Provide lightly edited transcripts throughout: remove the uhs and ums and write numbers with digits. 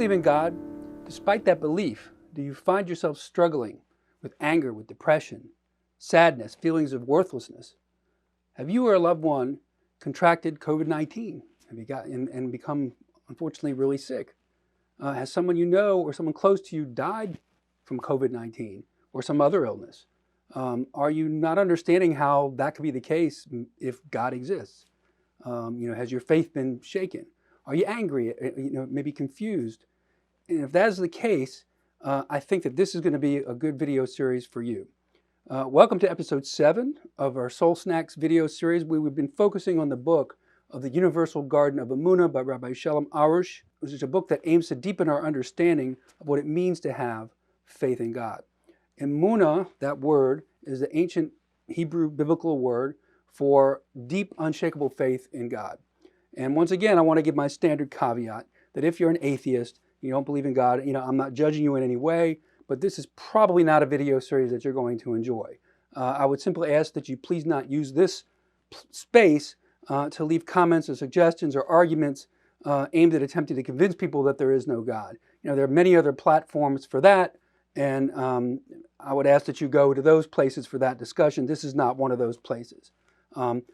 believe in God? Despite that belief, do you find yourself struggling with anger, with depression, sadness, feelings of worthlessness? Have you or a loved one contracted COVID-19? Have you and become, unfortunately, really sick? Has someone you know or someone close to you died from COVID-19 or some other illness? Are you not understanding how that could be the case if God exists? Has your faith been shaken? Are you angry? Maybe confused? And if that is the case, I think that this is going to be a good video series for you. Welcome to episode 7 of our Soul Snacks video series. We've been focusing on the book of the Universal Garden of Emunah by Rabbi Shalom Arush, which is a book that aims to deepen our understanding of what it means to have faith in God. Emunah, that word, is the ancient Hebrew biblical word for deep, unshakable faith in God. And once again, I want to give my standard caveat that if you're an atheist, you don't believe in God, I'm not judging you in any way, but this is probably not a video series that you're going to enjoy. I would simply ask that you please not use this space to leave comments or suggestions or arguments aimed at attempting to convince people that there is no God. There are many other platforms for that, and I would ask that you go to those places for that discussion. This is not one of those places.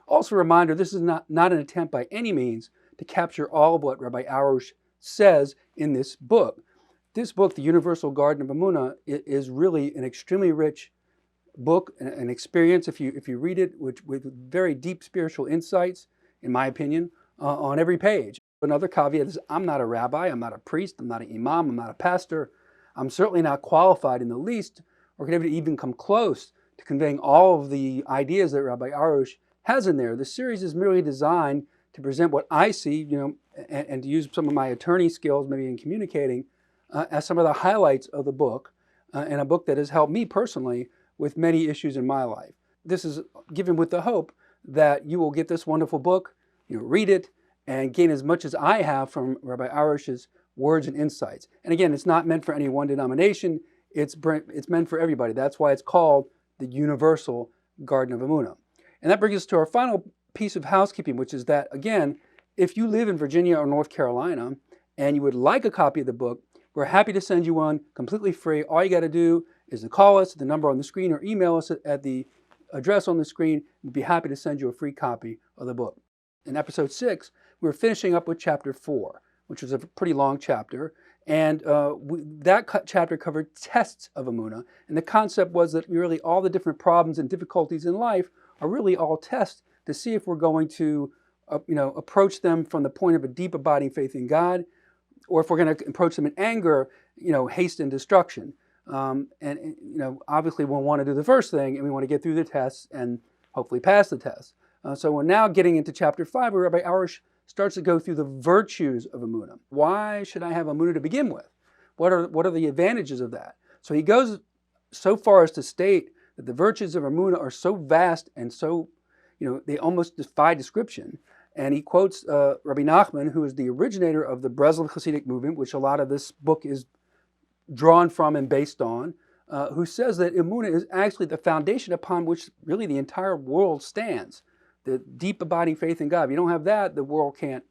Also a reminder, this is not an attempt by any means to capture all of what Rabbi Arush says in this book. This book, The Universal Garden of Emunah, is really an extremely rich book, an experience if you read it, with very deep spiritual insights, in my opinion, on every page. Another caveat is I'm not a rabbi, I'm not a priest, I'm not an imam, I'm not a pastor. I'm certainly not qualified in the least, or could even come close to conveying all of the ideas that Rabbi Arush has in there. The series is merely designed to present what I see, and to use some of my attorney skills, maybe in communicating, as some of the highlights of the book, and a book that has helped me personally with many issues in my life. This is given with the hope that you will get this wonderful book, read it, and gain as much as I have from Rabbi Arush's words and insights. And again, it's not meant for any one denomination. It's meant for everybody. That's why it's called the Universal Garden of Emunah. And that brings us to our final piece of housekeeping, which is that, again, if you live in Virginia or North Carolina and you would like a copy of the book, we're happy to send you one completely free. All you got to do is to call us at the number on the screen or email us at the address on the screen. We'd be happy to send you a free copy of the book. In episode 6, we're finishing up with chapter 4, which was a pretty long chapter. And that chapter covered tests of Emunah. And the concept was that really all the different problems and difficulties in life are really all tests to see if we're going to approach them from the point of a deep abiding faith in God, or if we're going to approach them in anger, haste and destruction. Obviously we'll want to do the first thing, and we want to get through the tests and hopefully pass the test. So we're now getting into chapter 5, where Rabbi Arush starts to go through the virtues of Emunah. Why should I have Emunah to begin with? What are the advantages of that? So he goes so far as to state that the virtues of Emunah are so vast and so, they almost defy description. And he quotes Rabbi Nachman, who is the originator of the Breslov Hasidic movement, which a lot of this book is drawn from and based on, who says that Emunah is actually the foundation upon which really the entire world stands. The deep abiding faith in God. If you don't have that, the world can't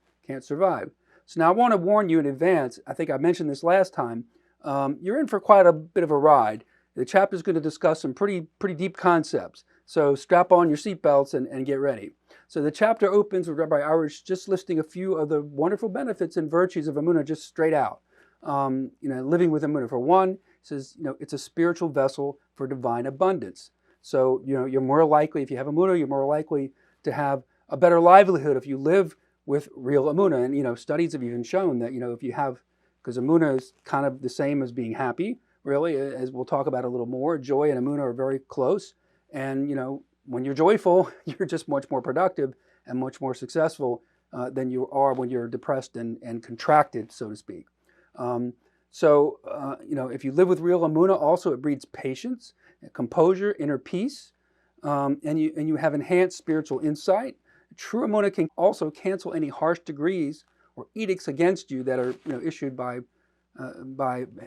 survive. So now I want to warn you in advance. I think I mentioned this last time. You're in for quite a bit of a ride. The chapter is going to discuss some pretty deep concepts. So strap on your seatbelts and get ready. So the chapter opens with Rabbi Arush just listing a few of the wonderful benefits and virtues of Emunah just straight out. Living with Emunah. For one, he says, it's a spiritual vessel for divine abundance. So, you're more likely, if you have Emunah, you're more likely to have a better livelihood if you live with real Emunah. And, studies have even shown that, if you have, because Emunah is kind of the same as being happy, really, as we'll talk about a little more. Joy and Emunah are very close. And, when you're joyful, you're just much more productive and much more successful than you are when you're depressed and contracted, so to speak. If you live with real Emunah, also it breeds patience, composure, inner peace. And you have enhanced spiritual insight. True Emunah can also cancel any harsh decrees or edicts against you that are issued by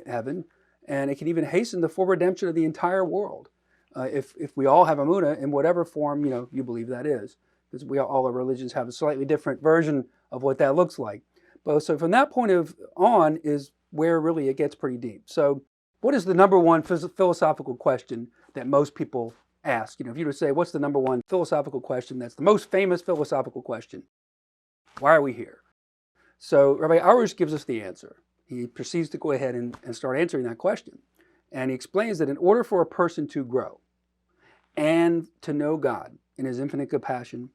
heaven, and it can even hasten the full redemption of the entire world. If we all have Emunah in whatever form you believe that is, because all our religions have a slightly different version of what that looks like. But so from that point on is where really it gets pretty deep. So what is the number one philosophical question that most people ask? If you were to say, what's the number one philosophical question that's the most famous philosophical question? Why are we here? So Rabbi Arush gives us the answer. He proceeds to go ahead and start answering that question. And he explains that in order for a person to grow and to know God in his infinite compassion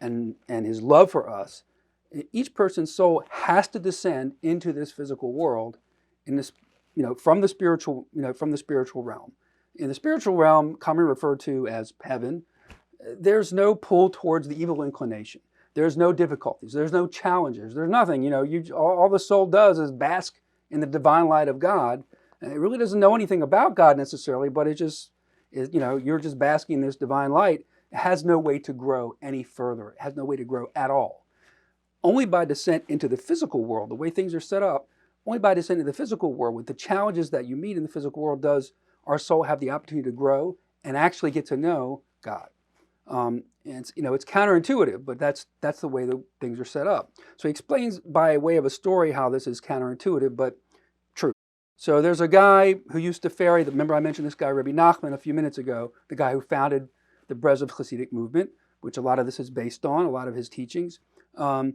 and his love for us, each person's soul has to descend into this physical world in this, from the spiritual realm. In the spiritual realm, commonly referred to as heaven, there's no pull towards the evil inclination. There's no difficulties. There's no challenges. There's nothing. All the soul does is bask in the divine light of God. And it really doesn't know anything about God necessarily, but it just is, you're just basking in this divine light. It has no way to grow any further. It has no way to grow at all. Only by descent into the physical world, the way things are set up, only by descent into the physical world, with the challenges that you meet in the physical world, does our soul have the opportunity to grow and actually get to know God. And it's counterintuitive, but that's the way the things are set up. So he explains by way of a story how this is counterintuitive, but true. So there's a guy who used to ferry, remember I mentioned this guy, Rabbi Nachman, a few minutes ago, the guy who founded the Brezov Hasidic movement, which a lot of this is based on, a lot of his teachings. And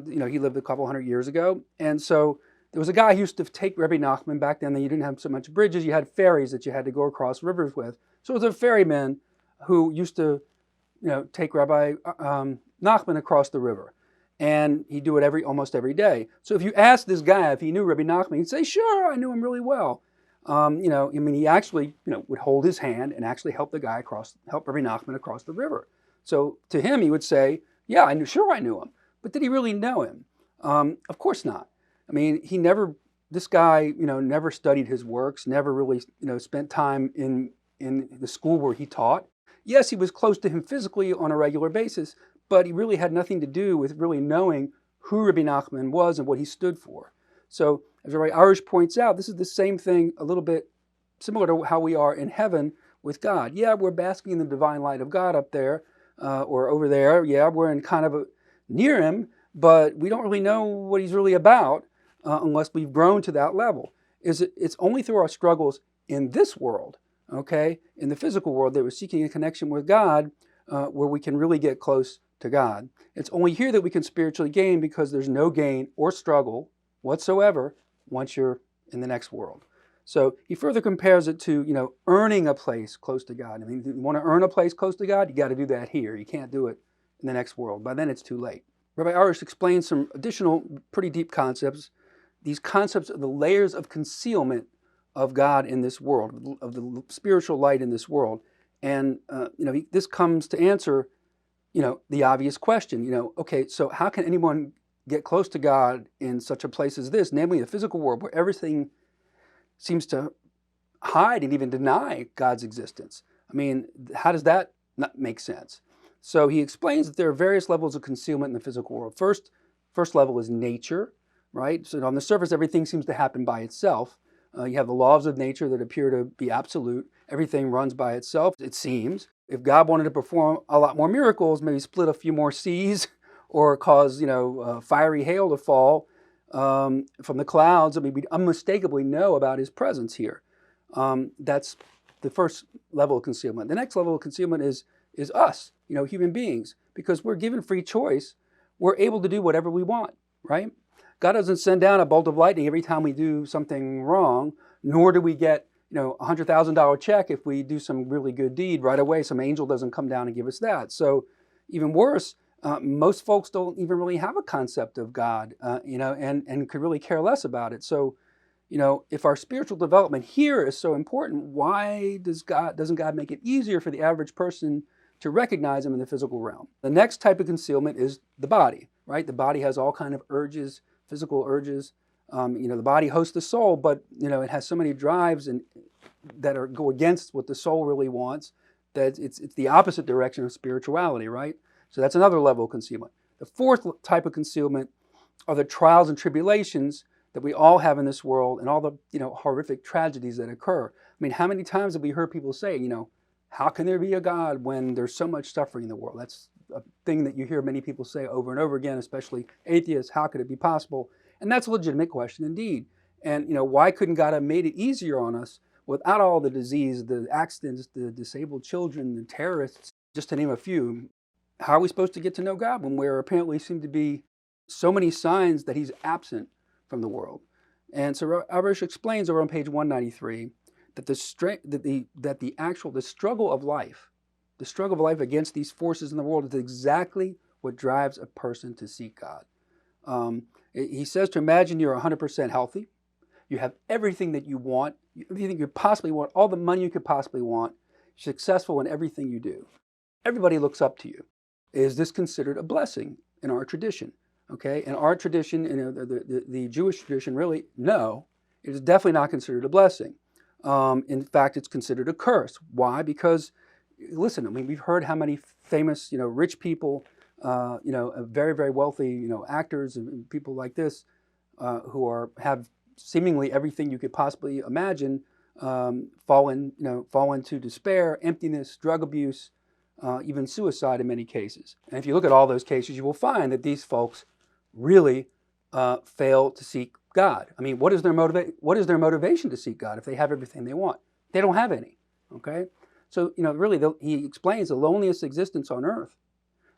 he lived a couple hundred years ago. And so there was a guy who used to take Rabbi Nachman. Back then, you didn't have so much bridges. You had ferries that you had to go across rivers with. So it was a ferryman who used to take Rabbi Nachman across the river. And he'd do it almost every day. So if you asked this guy if he knew Rabbi Nachman, he'd say, sure, I knew him really well. He actually, would hold his hand and actually help the guy help Rabbi Nachman across the river. So to him, he would say, yeah, I knew him. But did he really know him? Of course not. This guy, never studied his works, never really, spent time in the school where he taught. Yes, he was close to him physically on a regular basis, but he really had nothing to do with really knowing who Rabbi Nachman was and what he stood for. So, as Rabbi Arush points out, this is the same thing, a little bit similar to how we are in heaven with God. Yeah, we're basking in the divine light of God up there, or over there. Yeah, we're in kind of near him, but we don't really know what he's really about unless we've grown to that level. It's only through our struggles in this world, in the physical world, that we're seeking a connection with God, where we can really get close to God. It's only here that we can spiritually gain, because there's no gain or struggle whatsoever once you're in the next world. So he further compares it to, earning a place close to God. If you want to earn a place close to God, you got to do that here. You can't do it in the next world. By then it's too late. Rabbi Arush explains some additional pretty deep concepts. These concepts are the layers of concealment of God in this world, of the spiritual light in this world. And, this comes to answer, the obvious question, okay, so how can anyone get close to God in such a place as this, namely the physical world, where everything seems to hide and even deny God's existence? How does that not make sense? So he explains that there are various levels of concealment in the physical world. First level is nature, right? So on the surface, everything seems to happen by itself. You have the laws of nature that appear to be absolute. Everything runs by itself, it seems. If God wanted to perform a lot more miracles, maybe split a few more seas or cause, fiery hail to fall from the clouds, we'd unmistakably know about his presence here. That's the first level of concealment. The next level of concealment is us, human beings, because we're given free choice. We're able to do whatever we want, right? God doesn't send down a bolt of lightning every time we do something wrong, nor do we get, $100,000 check if we do some really good deed right away. Some angel doesn't come down and give us that. So even worse, most folks don't even really have a concept of God, and could really care less about it. So, if our spiritual development here is so important, why doesn't God make it easier for the average person to recognize him in the physical realm? The next type of concealment is the body, right? The body has all kind of urges, physical urges. The body hosts the soul, but it has so many drives that go against what the soul really wants, that it's the opposite direction of spirituality, right? So that's another level of concealment. The fourth type of concealment are the trials and tribulations that we all have in this world, and all the horrific tragedies that occur. How many times have we heard people say, how can there be a God when there's so much suffering in the world? That's a thing that you hear many people say over and over again, especially atheists. How could it be possible? And that's a legitimate question indeed. And why couldn't God have made it easier on us without all the disease, the accidents, the disabled children, the terrorists, just to name a few? How are we supposed to get to know God when there apparently seem to be so many signs that he's absent from the world? And so Arush explains over on page 193 that the struggle of life against these forces in the world is exactly what drives a person to seek God. He says to imagine you're 100% healthy, you have everything that you want, everything you possibly want, all the money you could possibly want, you're successful in everything you do. Everybody looks up to you. Is this considered a blessing in our tradition? Okay, in our tradition, the Jewish tradition, really, no, it is definitely not considered a blessing. In fact, it's considered a curse. Why? Because, listen, I mean, we've heard how many famous, rich people, very, very wealthy, actors and people like this, who have seemingly everything you could possibly imagine, fall into despair, emptiness, drug abuse, even suicide in many cases. And if you look at all those cases, you will find that these folks really fail to seek God. I mean, what is their motivation to seek God if they have everything they want? They don't have any. Okay, so really, he explains the loneliest existence on earth.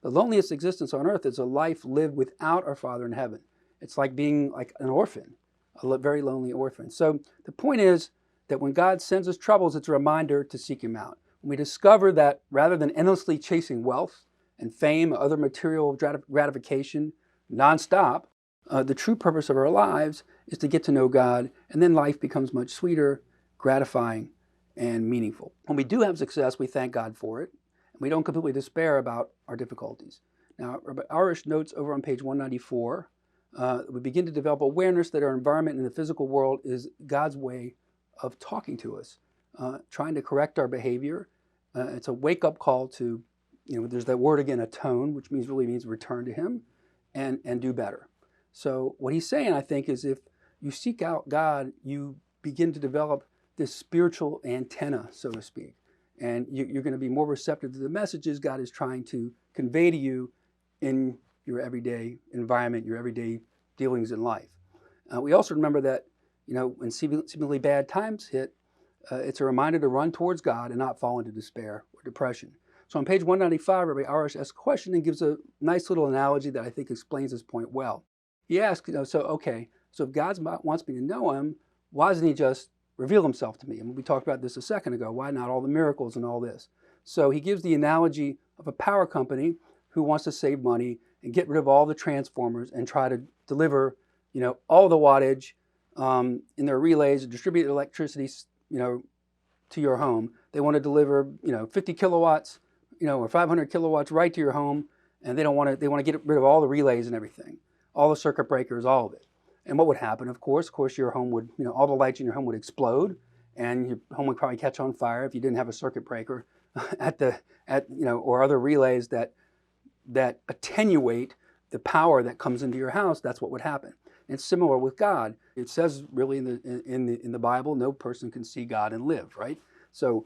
The loneliest existence on earth is a life lived without our Father in heaven. It's like being like an orphan, a very lonely orphan. So the point is that when God sends us troubles, it's a reminder to seek him out. When we discover that rather than endlessly chasing wealth and fame, other material gratification nonstop, the true purpose of our lives is to get to know God, and then life becomes much sweeter, gratifying, and meaningful. When we do have success, we thank God for it, and we don't completely despair about our difficulties. Now, Rabbi Arush notes over on page 194, we begin to develop awareness that our environment in the physical world is God's way of talking to us, trying to correct our behavior. It's a wake-up call to, there's that word again, atone, which really means return to him and do better. So what he's saying, I think, is if you seek out God, you begin to develop this spiritual antenna, so to speak, and you're going to be more receptive to the messages God is trying to convey to you in your everyday environment, your everyday dealings in life. We also remember that, when seemingly bad times hit, it's a reminder to run towards God and not fall into despair or depression. So on page 195, Rabbi Arush asks a question and gives a nice little analogy that I think explains this point well. He asks, so if God wants me to know him, why doesn't he just reveal himself to me? And we talked about this a second ago. Why not all the miracles and all this? So he gives the analogy of a power company who wants to save money and get rid of all the transformers and try to deliver, all the wattage in their relays and distribute electricity, to your home. They want to deliver, 50 kilowatts, or 500 kilowatts right to your home, and they want to get rid of all the relays and everything, all the circuit breakers, all of it. And what would happen? Of course, your home would, all the lights in your home would explode, and your home would probably catch on fire if you didn't have a circuit breaker or other relays that attenuate the power that comes into your house. That's what would happen. And it's similar with God. It says really in the Bible, no person can see God and live, right? So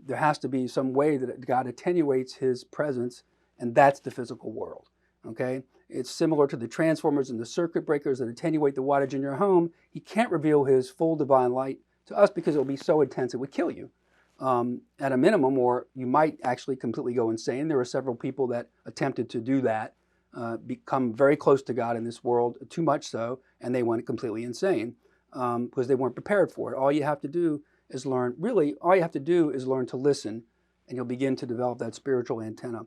there has to be some way that God attenuates his presence, and that's the physical world, okay? It's similar to the transformers and the circuit breakers that attenuate the wattage in your home. He can't reveal his full divine light to us because it will be so intense it would kill you at a minimum, or you might actually completely go insane. There were several people that attempted to do that, become very close to God in this world, too much so, and they went completely insane because they weren't prepared for it. All you have to do is learn to listen, and you'll begin to develop that spiritual antenna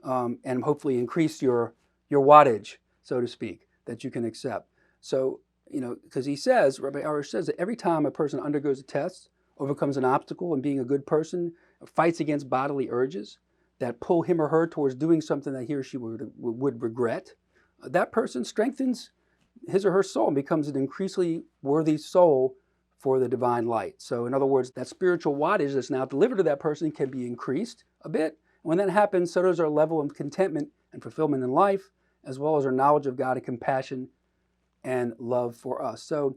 and hopefully increase your wattage, so to speak, that you can accept. So, because Rabbi Arush says that every time a person undergoes a test, overcomes an obstacle in being a good person, fights against bodily urges that pull him or her towards doing something that he or she would regret, that person strengthens his or her soul and becomes an increasingly worthy soul for the divine light. So in other words, that spiritual wattage that's now delivered to that person can be increased a bit. When that happens, so does our level of contentment and fulfillment in life, as well as our knowledge of God and compassion and love for us. So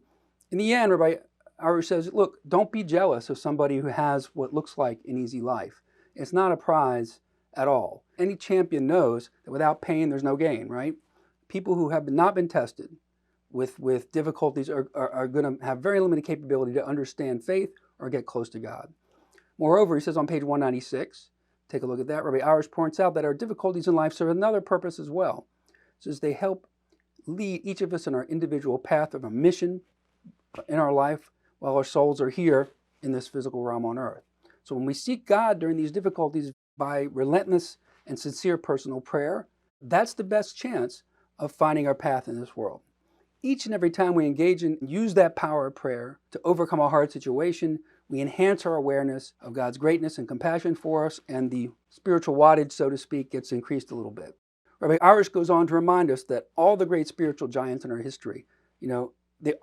in the end, Rabbi Arush says, look, don't be jealous of somebody who has what looks like an easy life. It's not a prize at all. Any champion knows that without pain, there's no gain, right? People who have not been tested with difficulties are going to have very limited capability to understand faith or get close to God. Moreover, he says on page 196, take a look at that, Rabbi Arush points out that our difficulties in life serve another purpose as well. He says they help lead each of us in our individual path of a mission in our life while our souls are here in this physical realm on earth. So when we seek God during these difficulties by relentless and sincere personal prayer, that's the best chance of finding our path in this world. Each and every time we engage and use that power of prayer to overcome a hard situation, we enhance our awareness of God's greatness and compassion for us, and the spiritual wattage, so to speak, gets increased a little bit. Rabbi Arush goes on to remind us that all the great spiritual giants in our history, they all,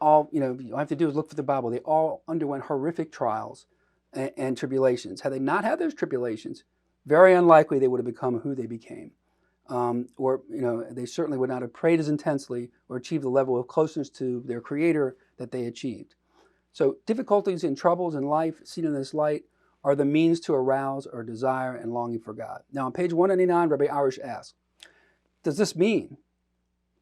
all you have to do is look for the Bible, they all underwent horrific trials and tribulations. Had they not had those tribulations, very unlikely they would have become who they became. They certainly would not have prayed as intensely or achieved the level of closeness to their Creator that they achieved. So difficulties and troubles in life, seen in this light, are the means to arouse our desire and longing for God. Now on page 199, Rabbi Arush asks, does this mean,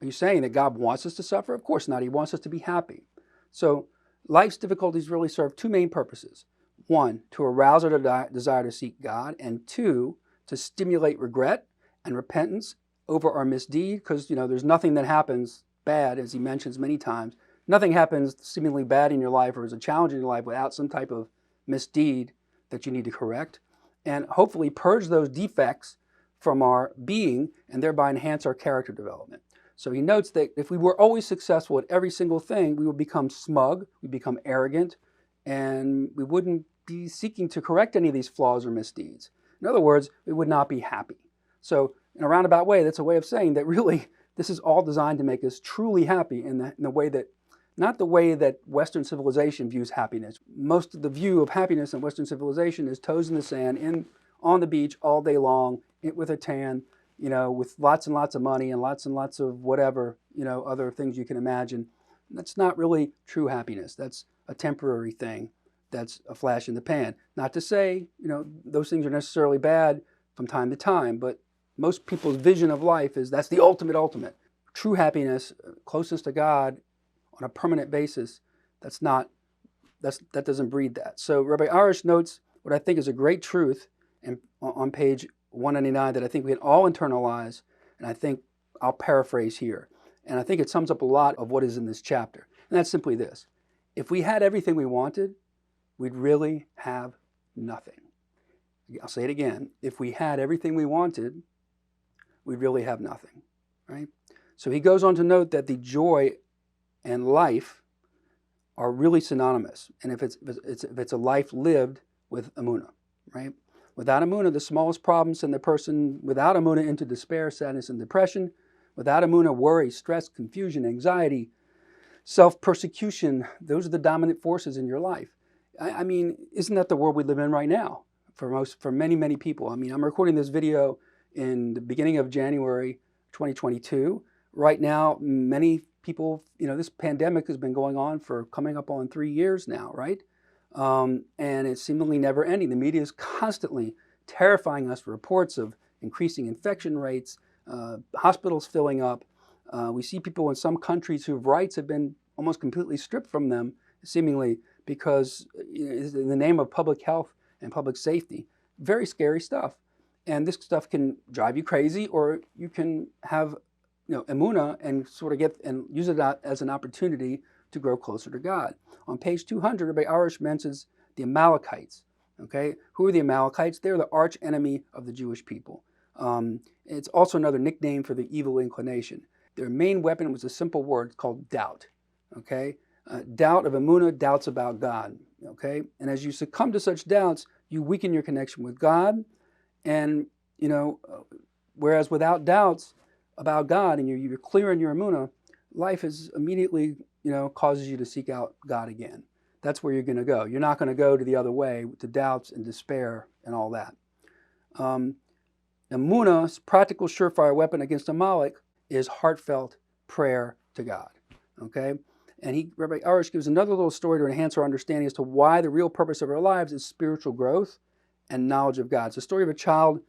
are you saying that God wants us to suffer? Of course not. He wants us to be happy. So life's difficulties really serve two main purposes. One, to arouse our desire to seek God, and two, to stimulate regret and repentance over our misdeed, because there's nothing that happens bad, as he mentions many times. Nothing happens seemingly bad in your life or is a challenge in your life without some type of misdeed that you need to correct, and hopefully purge those defects from our being and thereby enhance our character development. So he notes that if we were always successful at every single thing, we would become smug, we'd become arrogant, and we wouldn't be seeking to correct any of these flaws or misdeeds. In other words, we would not be happy. So in a roundabout way, that's a way of saying that really this is all designed to make us truly happy in the way that, not the way that Western civilization views happiness. Most of the view of happiness in Western civilization is toes in the sand, on the beach all day long, with a tan, with lots and lots of money and lots of whatever, other things you can imagine. That's not really true happiness. That's a temporary thing. That's a flash in the pan. Not to say, those things are necessarily bad from time to time, but most people's vision of life is that's the ultimate. True happiness, closeness to God on a permanent basis, that doesn't breed that. So Rabbi Arush notes what I think is a great truth on page 199 that I think we can all internalize, and I think I'll paraphrase here. And I think it sums up a lot of what is in this chapter. And that's simply this. If we had everything we wanted, we'd really have nothing. I'll say it again. If we had everything we wanted, we'd really have nothing, right? So he goes on to note that the joy and life are really synonymous. And if it's a life lived with Emunah, right? Without Emunah, the smallest problems send the person without Emunah into despair, sadness, and depression. Without Emunah, worry, stress, confusion, anxiety, self-persecution, those are the dominant forces in your life. I mean, isn't that the world we live in right now for many people? I mean, I'm recording this video in the beginning of January 2022. Right now, many people, this pandemic has been going on for coming up on 3 years now, right? And it's seemingly never ending. The media is constantly terrifying us with reports of increasing infection rates, hospitals filling up. We see people in some countries whose rights have been almost completely stripped from them, seemingly, because in the name of public health and public safety. Very scary stuff. And this stuff can drive you crazy, or you can have Emunah and sort of use it as an opportunity to grow closer to God. On page 200, Rabbi Arush mentions the Amalekites. Okay, who are the Amalekites? They're the arch enemy of the Jewish people. It's also another nickname for the evil inclination. Their main weapon was a simple word called doubt. Okay, doubt of Emunah, doubts about God. Okay, and as you succumb to such doubts, you weaken your connection with God. And whereas without doubts about God and you're clear in your Emunah, life is immediately causes you to seek out God again. That's where you're going to go. You're not going to go to the other way, to doubts and despair and all that. Emunah's practical surefire weapon against Amalek is heartfelt prayer to God. Okay? And Rabbi Arush gives another little story to enhance our understanding as to why the real purpose of our lives is spiritual growth and knowledge of God. It's a story of a child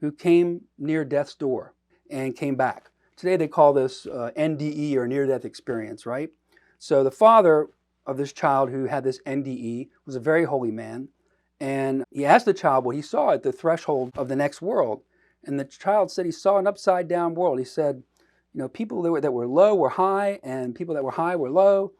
who came near death's door and came back. Today they call this NDE, or near-death experience, right? So the father of this child who had this NDE was a very holy man. And he asked the child what he saw at the threshold of the next world. And the child said he saw an upside down world. He said, people that were low were high, and people that were high were low.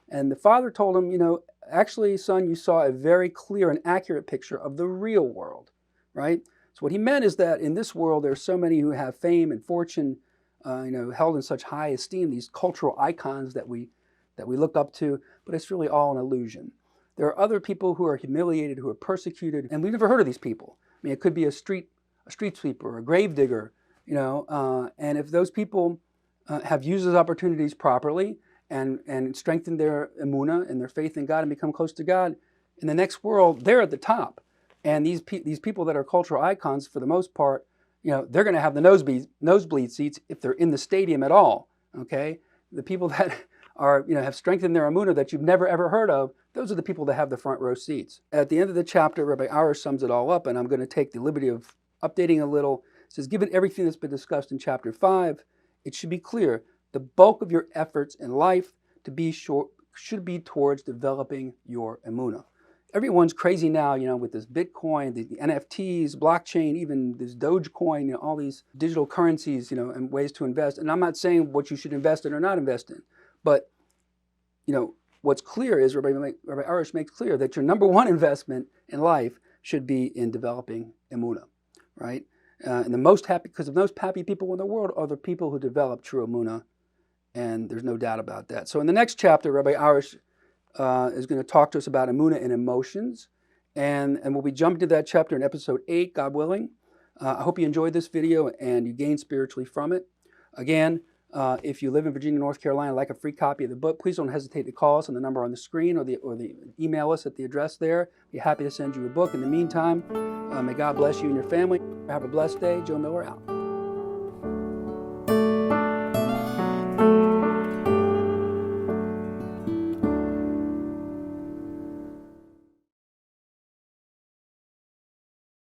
And the father told him, actually, son, you saw a very clear and accurate picture of the real world, right? So what he meant is that in this world, there are so many who have fame and fortune, held in such high esteem, these cultural icons that we look up to, but it's really all an illusion. There are other people who are humiliated, who are persecuted, and we've never heard of these people. I mean, it could be a street sweeper, a grave digger, and if those people have used those opportunities properly and strengthened their emunah and their faith in God and become close to God, in the next world, they're at the top. And these people that are cultural icons, for the most part, they're going to have the nosebleed seats if they're in the stadium at all. Okay, the people that are have strengthened their emunah that you've never ever heard of, those are the people that have the front row seats. At the end of the chapter, Rabbi Arush sums it all up, and I'm going to take the liberty of updating a little. It says, given everything that's been discussed in chapter 5, it should be clear the bulk of your efforts in life should be towards developing your emunah. Everyone's crazy now, with this Bitcoin, the NFTs, blockchain, even this Dogecoin, all these digital currencies, and ways to invest. And I'm not saying what you should invest in or not invest in, but, what's clear is Rabbi Arush makes clear that your number one investment in life should be in developing emunah, right? And the most happy, because the most happy people in the world are the people who develop true emunah, and there's no doubt about that. So in the next chapter, Rabbi Arush is going to talk to us about emunah and emotions, and we'll be jumping to that chapter in episode 8, God willing. I hope you enjoyed this video and you gained spiritually from it. Again, if you live in Virginia, North Carolina, like a free copy of the book, please don't hesitate to call us on the number on the screen or the email us at the address there. Be happy to send you a book. In the meantime, may God bless you and your family. Have a blessed day. Joe Miller out.